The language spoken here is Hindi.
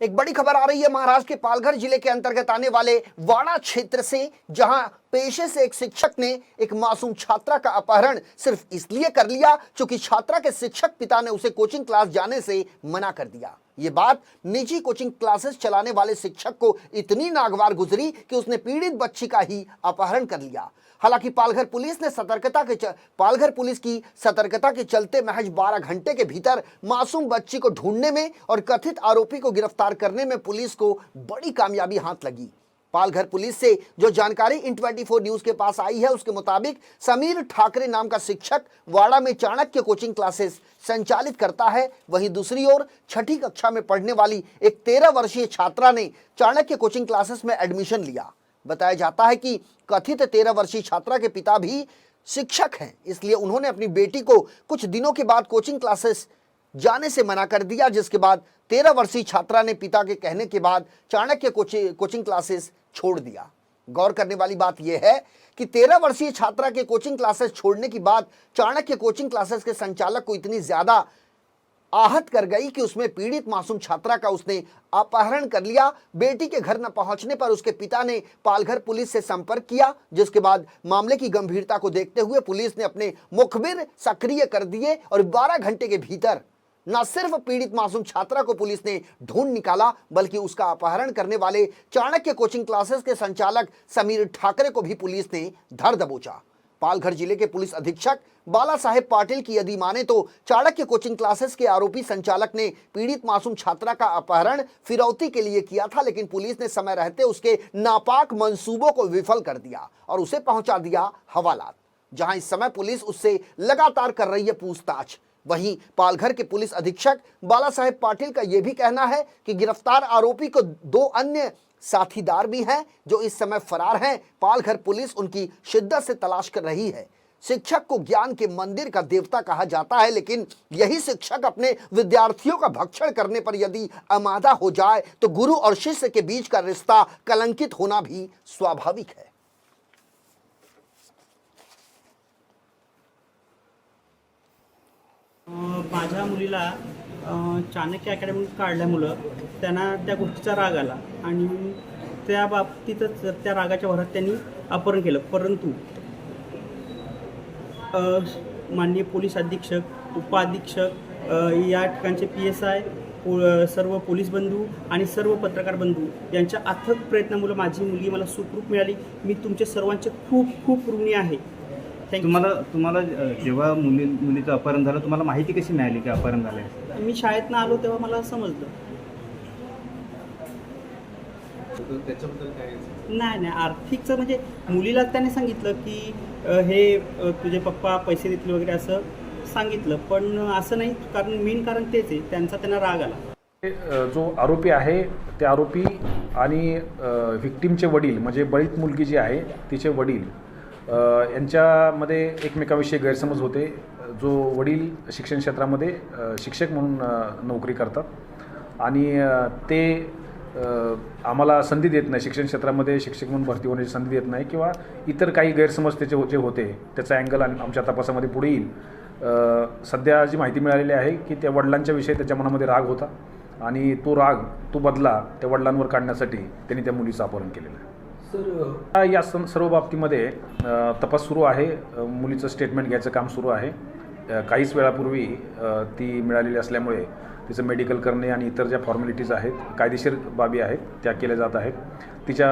एक बड़ी खबर आ रही है महाराष्ट्र के पालघर जिले के अंतर्गत आने वाले वाड़ा क्षेत्र से, जहां पेशे से एक शिक्षक ने एक मासूम छात्रा का अपहरण सिर्फ इसलिए कर लिया क्योंकि छात्रा के शिक्षक पिता ने उसे कोचिंग क्लास जाने से मना कर दिया। ये बात निजी कोचिंग क्लासेस चलाने वाले शिक्षक को इतनी नागवार गुजरी कि उसने पीड़ित बच्ची का ही अपहरण कर लिया। हालांकि पालघर पुलिस की सतर्कता के चलते महज 12 घंटे के भीतर मासूम बच्ची को ढूंढने में और कथित आरोपी को गिरफ्तार करने में पुलिस को बड़ी कामयाबी हाथ लगी। पालघर पुलिस से जो जानकारी इन 24 न्यूज के पास आई है, उसके मुताबिक समीर ठाकरे नाम का शिक्षक वाड़ा में चाणक्य कोचिंग क्लासेस संचालित करता है। वहीं दूसरी ओर 6ठी कक्षा में पढ़ने वाली एक 13 वर्षीय छात्रा ने चाणक्य कोचिंग क्लासेस में एडमिशन लिया। बताया जाता है कि कथित 13 वर्षीय छात्रा के पिता भी शिक्षक हैं, इसलिए उन्होंने अपनी बेटी को कुछ दिनों के बाद कोचिंग क्लासेस जाने से मना कर दिया, जिसके बाद 13 वर्षीय छात्रा ने पिता के कहने के बाद चाणक्य कोचिंग क्लासेस छोड़ दिया। गौर करने वाली बात यह है कि 13 वर्षीय छात्रा के कोचिंग क्लासेस छोड़ने के बाद चाणक्य कोचिंग क्लासेस के संचालक को इतनी ज्यादा आहत कर गई कि उसमें पीड़ित मासूम छात्रा का उसने अपहरण कर लिया। बेटी के घर न पहुंचने पर उसके पिता ने पालघर पुलिस से संपर्क किया, जिसके बाद मामले की गंभीरता को देखते हुए पुलिस ने अपने मुखबिर सक्रिय कर दिए और 12 घंटे के भीतर न सिर्फ पीड़ित मासूम छात्रा को पुलिस ने ढूंढ निकाला, बल्कि उसका अपहरण करने वाले चाणक्य कोचिंग क्लासेस के संचालक समीर ठाकरे को भी पुलिस ने धर दबोचा। पालघर जिले के पुलिस अधीक्षक बाला साहेब पाटिल की यदि माने तो चाणक्य कोचिंग क्लासेस के आरोपी संचालक ने पीड़ित मासूम छात्रा का अपहरण फिरौती के लिए किया था, लेकिन पुलिस ने समय रहते उसके नापाक मंसूबों को विफल कर दिया और उसे पहुंचा दिया हवालात, जहां इस समय पुलिस उससे लगातार कर रही है पूछताछ। वहीं पालघर के पुलिस अधीक्षक बाला साहेब पाटिल का यह भी कहना है कि गिरफ्तार आरोपी को 2 अन्य साथीदार भी हैं जो इस समय फरार हैं। पालघर पुलिस उनकी शिद्दत से तलाश कर रही है। शिक्षक को ज्ञान के मंदिर का देवता कहा जाता है, लेकिन यही शिक्षक अपने विद्यार्थियों का भक्षण करने पर यदि आमादा हो जाए तो गुरु और शिष्य के बीच का रिश्ता कलंकित होना भी स्वाभाविक है। माझ्या मुलीला चाणक्य अकॅडमी काढल्यामुळं त्यांना त्या गोष्टीचा राग आला आणि त्या बाबतीतच त्या रागाच्या भरात त्यांनी अपहरण केलं। परंतु माननीय पोलीस अधीक्षक, उपाधीक्षक, या ठिकाणचे PSI, सर्व पोलीस बंधू आणि सर्व पत्रकार बंधू यांच्या अथक प्रयत्नामुळे माझी मुलगी मला सुखरूप मिळाली। मी तुमचे सर्वांचे खूप खूप ऋणी आहे। तुम्हाला जेव्हा मुलीचं अपहरण झालं, तुम्हाला माहिती कशी मिळाली की अपहरण झालं? मी शाळेतनं आलो तेव्हा मला समजलं। नाही आर्थिकचं म्हणजे मुलीला त्याने सांगितलं की हे तुझे पप्पा पैसे देतील वगैरे असं सांगितलं, पण असं नाही, कारण मेन कारण तेच आहे, त्यांना राग आला। जो आरोपी आहे ते आरोपी आणि व्हिक्टीमचे वडील म्हणजे बळीत मुलगी जी आहे तिचे वडील यांच्यामध्ये एकमेकाविषयी गैरसमज होते। जो वडील शिक्षण क्षेत्रामध्ये शिक्षक म्हणून नोकरी करतात आणि ते आम्हाला संधी देत नाही, शिक्षण क्षेत्रामध्ये शिक्षक म्हणून भरती होण्याची संधी देत नाही किंवा इतर काही गैरसमज त्याचे जे होते त्याचा अँगल आमच्या तपासामध्ये पुढे येईल। सध्या जी माहिती मिळालेली आहे की त्या वडिलांच्या विषयी त्याच्या मनामध्ये राग होता आणि तो बदला त्या वडिलांवर काढण्यासाठी त्यांनी त्या मुलीचं अपहरण केलेलं आहे। या सर्व बाबतीमध्ये तपास सुरू आहे। मुलीचं स्टेटमेंट घ्यायचं काम सुरू आहे। काहीच वेळापूर्वी ती मिळालेली असल्यामुळे तिचं मेडिकल करणे आणि इतर ज्या फॉर्मॅलिटीज आहेत, कायदेशीर बाबी आहेत त्या केल्या जात आहेत। तिच्या